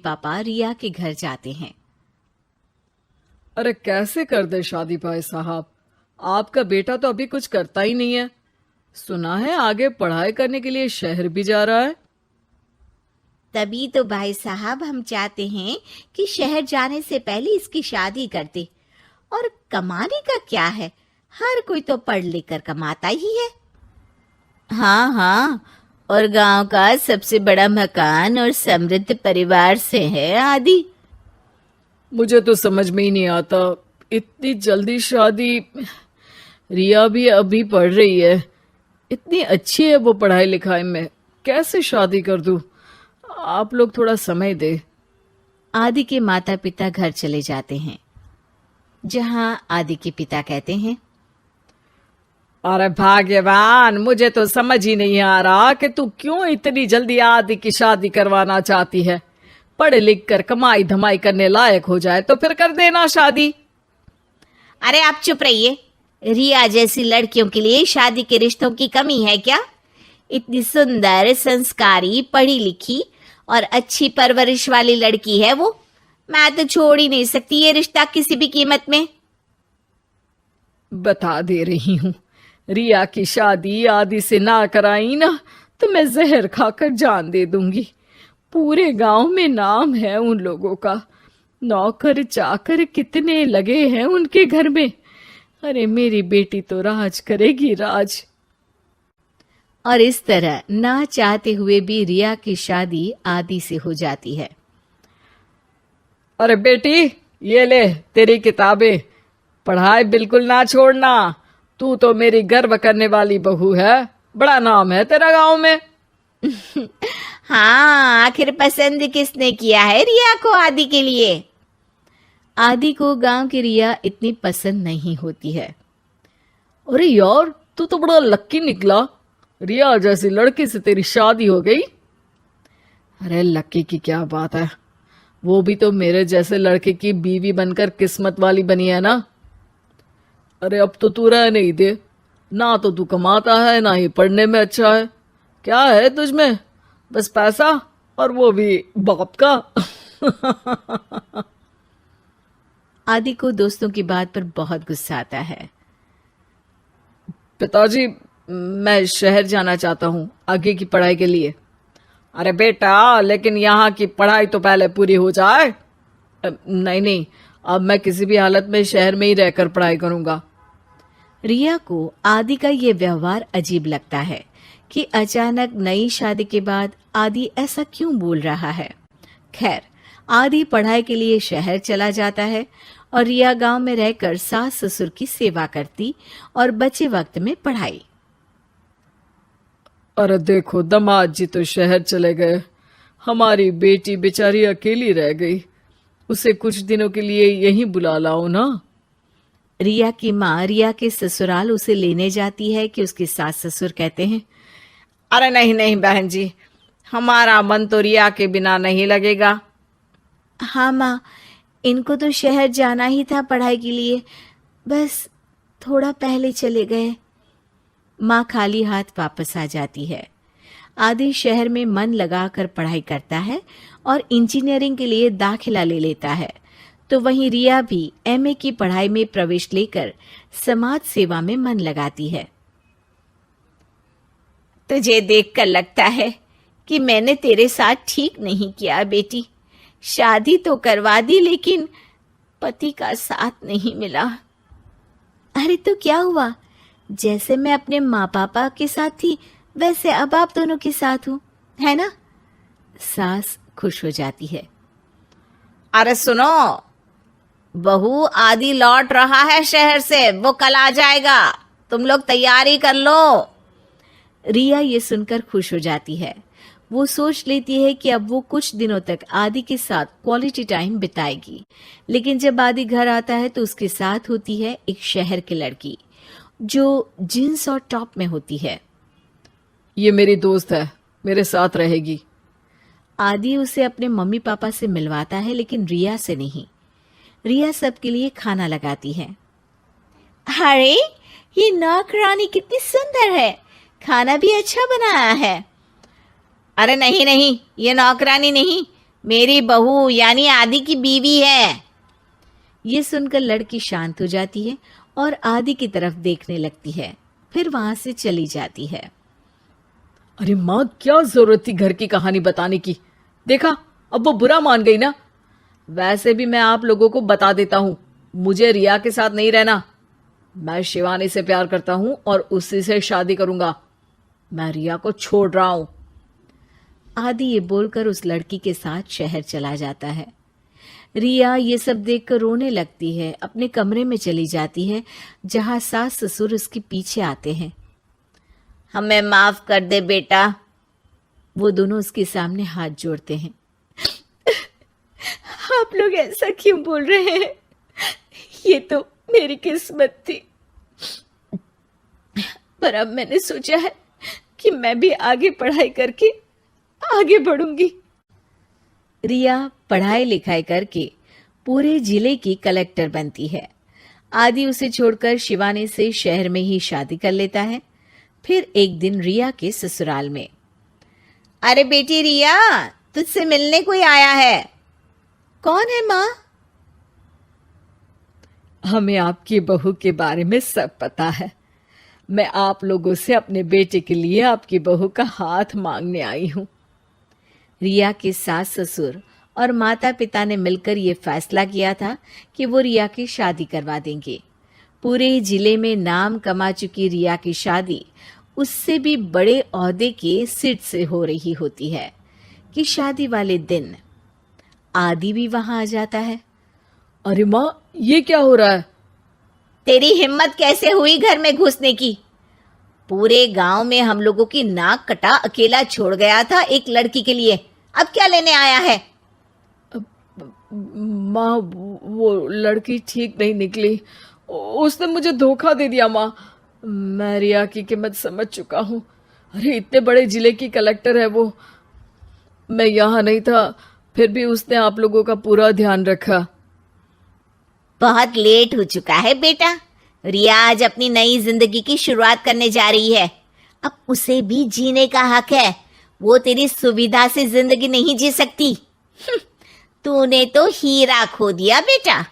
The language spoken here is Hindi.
पापा रिया के घर जाते हैं। अरे कैसे कर दे शादी भाई साहब, आपका बेटा तो अभी कुछ करता ही नहीं है। सुना है आगे पढ़ाई करने के लिए शहर भी जा रहा है। तभी तो भाई साहब हम चाहते हैं कि शहर जाने से पहले इसकी शादी कर दे। और कमाने का क्या है, हर कोई तो पढ़ लिख कर कमाता ही है। हाँ हाँ, और गांव का सबसे बड़ा मकान और समृद्ध परिवार से है आदि। मुझे तो समझ में ही नहीं आता, इतनी जल्दी शादी। रिया भी अभी पढ़ रही है, इतनी अच्छी है वो पढ़ाई लिखाई में, कैसे शादी कर दूं? आप लोग थोड़ा समय दे। आदि के माता पिता घर चले जाते हैं, जहां आदि के पिता कहते हैं, अरे भाग्यवान, मुझे तो समझ ही नहीं आ रहा कि तू क्यों इतनी जल्दी आदि की शादी करवाना चाहती है। पढ़ लिख कर कमाई धमाई करने लायक हो जाए तो फिर कर देना शादी। अरे आप चुप रहिए। रिया जैसी लड़कियों के लिए शादी के रिश्तों की कमी है क्या? इतनी सुंदर, संस्कारी, पढ़ी लिखी और अच्छी परवरिश वाली लड़की है वो। मैं तो छोड़ ही नहीं सकती ये रिश्ता किसी भी कीमत में। बता दे रही हूँ, रिया की शादी आदि से ना कराई ना तो मैं जहर खाकर जान दे दूंगी। पूरे गांव में नाम है उन लोगों का, नौकर चाकर कितने लगे हैं उनके घर में। अरे मेरी बेटी तो राज करेगी, राज। और इस तरह ना चाहते हुए भी रिया की शादी आदि से हो जाती है। अरे बेटी, ये ले तेरी किताबें, पढ़ाई बिल्कुल ना छोड़ना। तू तो मेरी गर्व करने वाली बहू है, बड़ा नाम है तेरा गांव में। हाँ, आखिर पसंद किसने किया है रिया को आदि के लिए? आदि को गांव की रिया इतनी पसंद नहीं होती है। अरे यार, तू तो बड़ा लक्की निकला, रिया जैसी लड़की से तेरी शादी हो गई। अरे लक्की की क्या बात है, वो भी तो मेरे जैसे लड़के की बीवी बनकर किस्मत वाली बनी है ना। अरे अब तो तू रह नहीं दे, ना तो तू कमाता है ना ही पढ़ने में अच्छा है। क्या है तुझमें? बस पैसा, और वो भी बाप का। आदि को दोस्तों की बात पर बहुत गुस्सा आता है। पिताजी, मैं शहर जाना चाहता हूँ आगे की पढ़ाई के लिए। अरे बेटा, लेकिन यहाँ की पढ़ाई तो पहले पूरी हो जाए। नहीं नहीं, अब मैं किसी भी हालत में शहर में ही रहकर पढ़ाई करूंगा। रिया को आदि का ये व्यवहार अजीब लगता है कि अचानक नई शादी के बाद आदि ऐसा क्यों बोल रहा है। खैर, आदि पढ़ाई के लिए शहर चला जाता है और रिया गांव में रहकर सास ससुर की सेवा करती और बचे वक्त में पढ़ाई। अरे देखो, दामाद जी तो शहर चले गए, हमारी बेटी बेचारी अकेली रह गई। उसे कुछ दिनों के लिए यहीं बुला लाओ ना। रिया की माँ रिया के ससुराल उसे लेने जाती है कि उसके सास ससुर कहते हैं, अरे नहीं नहीं बहन जी, हमारा मन तो रिया के बिना नहीं लगेगा। हाँ माँ, इनको तो शहर जाना ही था पढ़ाई के लिए, बस थोड़ा पहले चले गए। माँ खाली हाथ वापस आ जाती है। आदि शहर में मन लगाकर पढ़ाई करता है और इंजीनियरिंग के लिए दाखिला ले लेता है, तो वहीं रिया भी एमए की पढ़ाई में प्रवेश लेकर समाज सेवा में मन लगाती है। तुझे देखकर लगता है कि मैंने तेरे साथ ठीक नहीं किया बेटी। शादी तो करवा दी लेकिन पति का साथ नहीं मिला। अरे तो क्या हुआ, जैसे मैं अपने माँ पापा के साथ थी वैसे अब आप दोनों के साथ हूँ, है ना? सास खुश हो जाती है। अरे सुनो, बहू आदि लौट रहा है शहर से, वो कल आ जाएगा, तुम लोग तैयारी कर लो। रिया ये सुनकर खुश हो जाती है। वो सोच लेती है कि अब वो कुछ दिनों तक आदि के साथ क्वालिटी टाइम बिताएगी। लेकिन जब आदि घर आता है तो उसके साथ होती है एक शहर की लड़की जो जींस और टॉप में होती है। ये मेरी दोस्त है, मेरे साथ रहेगी। आदि उसे अपने मम्मी पापा से मिलवाता है लेकिन रिया से नहीं। रिया सबके लिए खाना लगाती है। अरे ये नौकरानी कितनी सुंदर है, खाना भी अच्छा बनाया है। अरे नहीं नहीं, ये नौकरानी नहीं, मेरी बहू यानी आदि की बीवी है। ये सुनकर लड़की शांत हो जाती है और आदि की तरफ देखने लगती है, फिर वहां से चली जाती है। अरे माँ, क्या जरूरत थी घर की कहानी बताने की? देखा, अब वो बुरा मान गई ना। वैसे भी मैं आप लोगों को बता देता हूं, मुझे रिया के साथ नहीं रहना। मैं शिवानी से प्यार करता हूं और उसी से शादी करूंगा। मैं रिया को छोड़ रहा हूं। आदि ये बोलकर उस लड़की के साथ शहर चला जाता है। रिया ये सब देखकर रोने लगती है, अपने कमरे में चली जाती है जहां सास ससुर उसके पीछे आते हैं। हमें माफ कर दे बेटा। वो दोनों उसके सामने हाथ जोड़ते हैं। आप लोग ऐसा क्यों बोल रहे हैं? ये तो मेरी किस्मत थी, पर अब मैंने सोचा है कि मैं भी आगे पढ़ाई करके आगे बढ़ूंगी। रिया पढ़ाई लिखाई करके पूरे जिले की कलेक्टर बनती है। आदि उसे छोड़कर शिवानी से शहर में ही शादी कर लेता है। फिर एक दिन रिया के ससुराल में, अरे बेटी रिया, तुझसे मिलने कोई आया है। कौन है माँ? हमें आपकी बहू के बारे में सब पता है। मैं आप लोगों से अपने बेटे के लिए आपकी बहू का हाथ मांगने आई हूं। रिया के सास ससुर और माता पिता ने मिलकर ये फैसला किया था कि वो रिया की शादी करवा देंगे। पूरे जिले में नाम कमा चुकी रिया की शादी उससे भी बड़े ओहदे के सिट से हो रही होती है कि शादी वाले दिन आदि भी वहां आ जाता है। अरे माँ, ये क्या हो रहा है? तेरी हिम्मत कैसे हुई घर में घुसने की? पूरे गांव में हम लोगों की नाक कटा अकेला छोड़ गया था एक लड़की के लिए, अब क्या लेने आया है? माँ, वो लड़की ठीक नहीं निकली। उसने मुझे धोखा दे दिया माँ। मैं रिया की कीमत समझ चुका हूँ। अरे इतने बड़े जिले की कलेक्टर है वो। मैं यहाँ नहीं था, फिर भी उसने आप लोगों का पूरा ध्यान रखा। बहुत लेट हो चुका है बेटा। रिया आज अपनी नई जिंदगी की शुरुआत करने जा रही है। अब उसे भी जीने का हक है। वो तेरी सुविधा से जिंदगी नहीं जी सकती। तूने तो हीरा खो दिया बेटा।